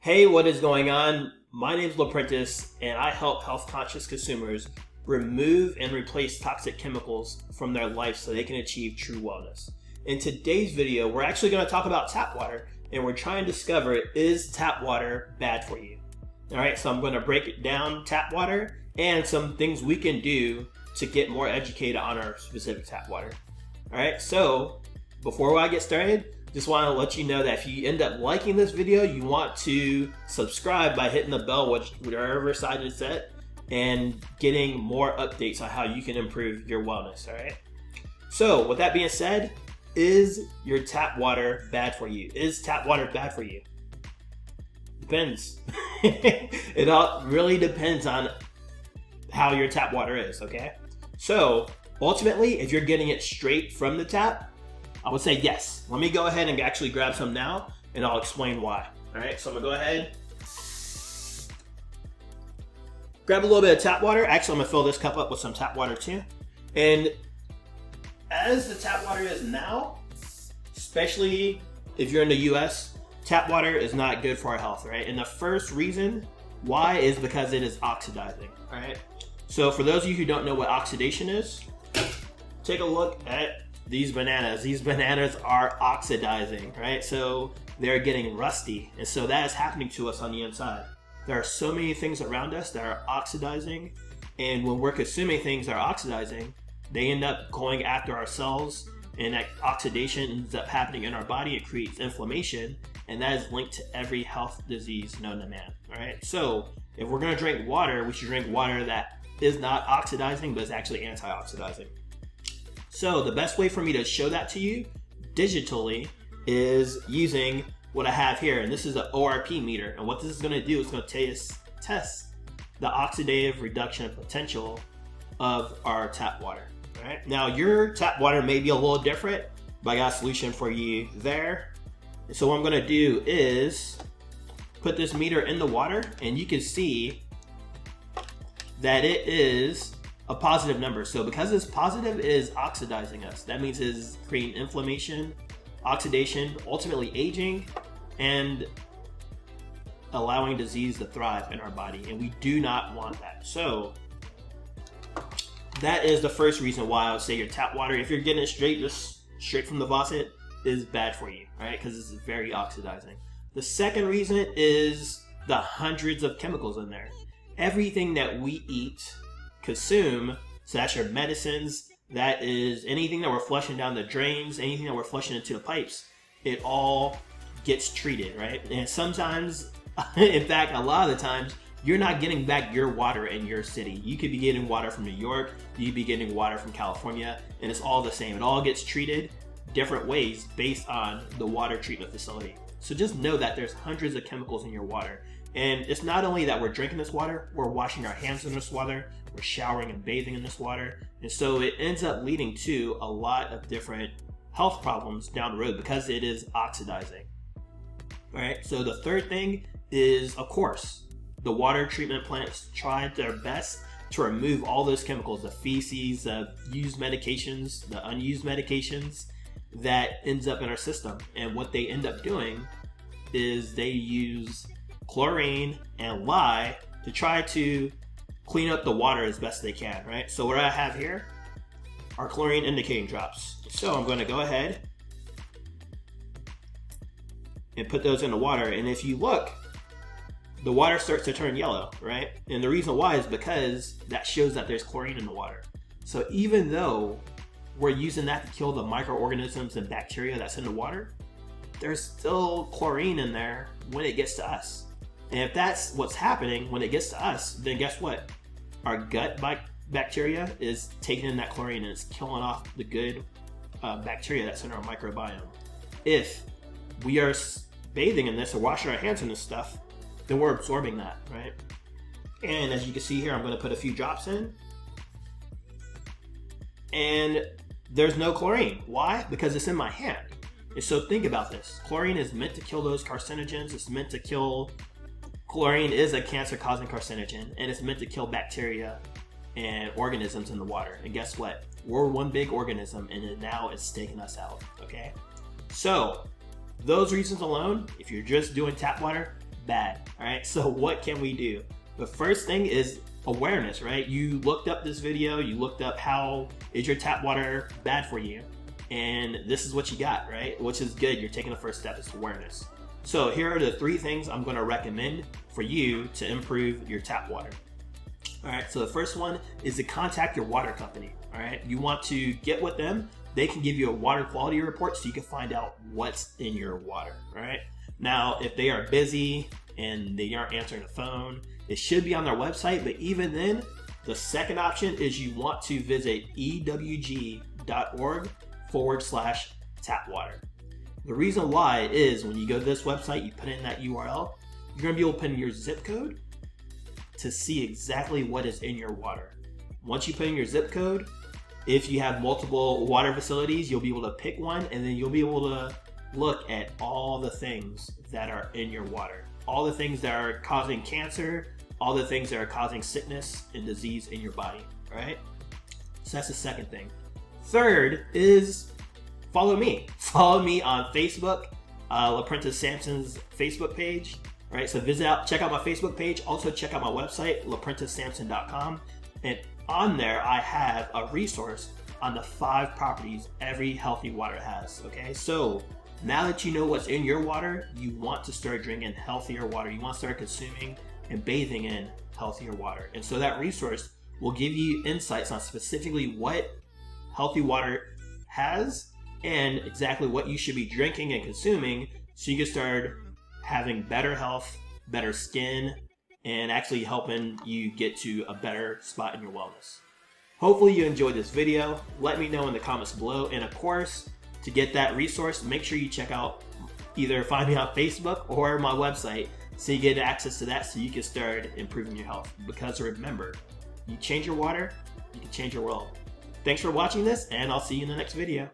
Hey, what is going on? My name is LaPrentiss, and I help health-conscious consumers remove and replace toxic chemicals from their life so they can achieve true wellness. In today's video, we're actually going to talk about tap water, and we're trying to discover, is tap water bad for you? All right, so I'm going to break it down, tap water, and some things we can do to get more educated on our specific tap water. All right, so before I get started, just want to let you know that if you end up liking this video, you want to subscribe by hitting the bell, whatever side it's at, and getting more updates on how you can improve your wellness, all right? So with that being said, is your tap water bad for you? Is tap water bad for you? Depends. It all really depends on how your tap water is, okay? So ultimately, if you're getting it straight from the tap, I would say yes. Let me go ahead and actually grab some now, and I'll explain why. All right, so I'm gonna go ahead, grab a little bit of tap water. Actually, I'm gonna fill this cup up with some tap water too. And as the tap water is now, especially if you're in the US, tap water is not good for our health, right? And the first reason why is because it is oxidizing, all right? So for those of you who don't know what oxidation is, take a look at these bananas. These bananas are oxidizing, right? So they're getting rusty. And so that is happening to us on the inside. There are so many things around us that are oxidizing. And when we're consuming things that are oxidizing, they end up going after our cells, and that oxidation ends up happening in our body. It creates inflammation, and that is linked to every health disease known to man, all right? So if we're gonna drink water, we should drink water that is not oxidizing, but is actually anti-oxidizing. So the best way for me to show that to you digitally is using what I have here. And this is an ORP meter. And what this is gonna do is gonna test the oxidative reduction potential of our tap water, all right? Now your tap water may be a little different, but I got a solution for you there. And so what I'm gonna do is put this meter in the water, and you can see that it is a positive number. So because it's positive, it is oxidizing us. That means it is creating inflammation, oxidation, ultimately aging, and allowing disease to thrive in our body. And we do not want that. So that is the first reason why I would say your tap water, if you're getting it straight from the faucet, is bad for you, right? Because it's very oxidizing. The second reason is the hundreds of chemicals in there. Everything that we eat, consume, so that's your medicines, that is anything that we're flushing down the drains, anything that we're flushing into the pipes, it all gets treated, right? And sometimes, in fact, a lot of the times, you're not getting back your water in your city. You could be getting water from New York, you could be getting water from California, and it's all the same. It all gets treated different ways based on the water treatment facility. So just know that there's hundreds of chemicals in your water. And it's not only that we're drinking this water, we're washing our hands in this water, we're showering and bathing in this water. And so it ends up leading to a lot of different health problems down the road because it is oxidizing. All right, so the third thing is, of course, the water treatment plants try their best to remove all those chemicals, the feces, the used medications, the unused medications that ends up in our system. And what they end up doing is they use chlorine and lye to try to clean up the water as best they can, right? So what I have here are chlorine indicating drops. So I'm going to go ahead and put those in the water. And if you look, the water starts to turn yellow, right? And the reason why is because that shows that there's chlorine in the water. So even though we're using that to kill the microorganisms and bacteria that's in the water, there's still chlorine in there when it gets to us. And if that's what's happening when it gets to us, then guess what? Our gut bacteria is taking in that chlorine and it's killing off the good bacteria that's in our microbiome. If we are bathing in this or washing our hands in this stuff, then we're absorbing that, right? And as you can see here, I'm gonna put a few drops in. And there's no chlorine. Why? Because it's in my hand. And so think about this. Chlorine is meant to kill those carcinogens. It's meant to kill, chlorine is a cancer-causing carcinogen, and it's meant to kill bacteria and organisms in the water. And guess what? We're one big organism, and now it's taking us out, okay? So those reasons alone, if you're just doing tap water, bad. All right, so what can we do? The first thing is awareness, right? You looked up this video, you looked up how is your tap water bad for you, and this is what you got, right? Which is good. You're taking the first step, is awareness. So here are the 3 things I'm going to recommend for you to improve your tap water. All right, so the first one is to contact your water company. All right, you want to get with them. They can give you a water quality report so you can find out what's in your water. All right, now if they are busy and they aren't answering the phone, it should be on their website. But even then, the second option is you want to visit ewg.org/tap water. The reason why is when you go to this website, you put in that URL, you're going to be able to put in your zip code to see exactly what is in your water. Once you put in your zip code, if you have multiple water facilities, you'll be able to pick one, and then you'll be able to look at all the things that are in your water. All the things that are causing cancer, all the things that are causing sickness and disease in your body, all right? So that's the second thing. Third is follow me. Follow me on Facebook, LaPrentiss Demond's Facebook page. All right, so check out my Facebook page. Also check out my website, LaPrentissDemond.com. And on there, I have a resource on the 5 properties every healthy water has, okay? So now that you know what's in your water, you want to start drinking healthier water. You want to start consuming and bathing in healthier water. And so that resource will give you insights on specifically what healthy water has and exactly what you should be drinking and consuming so you can start having better health, better skin, and actually helping you get to a better spot in your wellness. Hopefully you enjoyed this video. Let me know in the comments below. And of course, to get that resource, make sure you check out, either find me on Facebook or my website so you get access to that so you can start improving your health. Because remember, you change your water, you can change your world. Thanks for watching this, and I'll see you in the next video.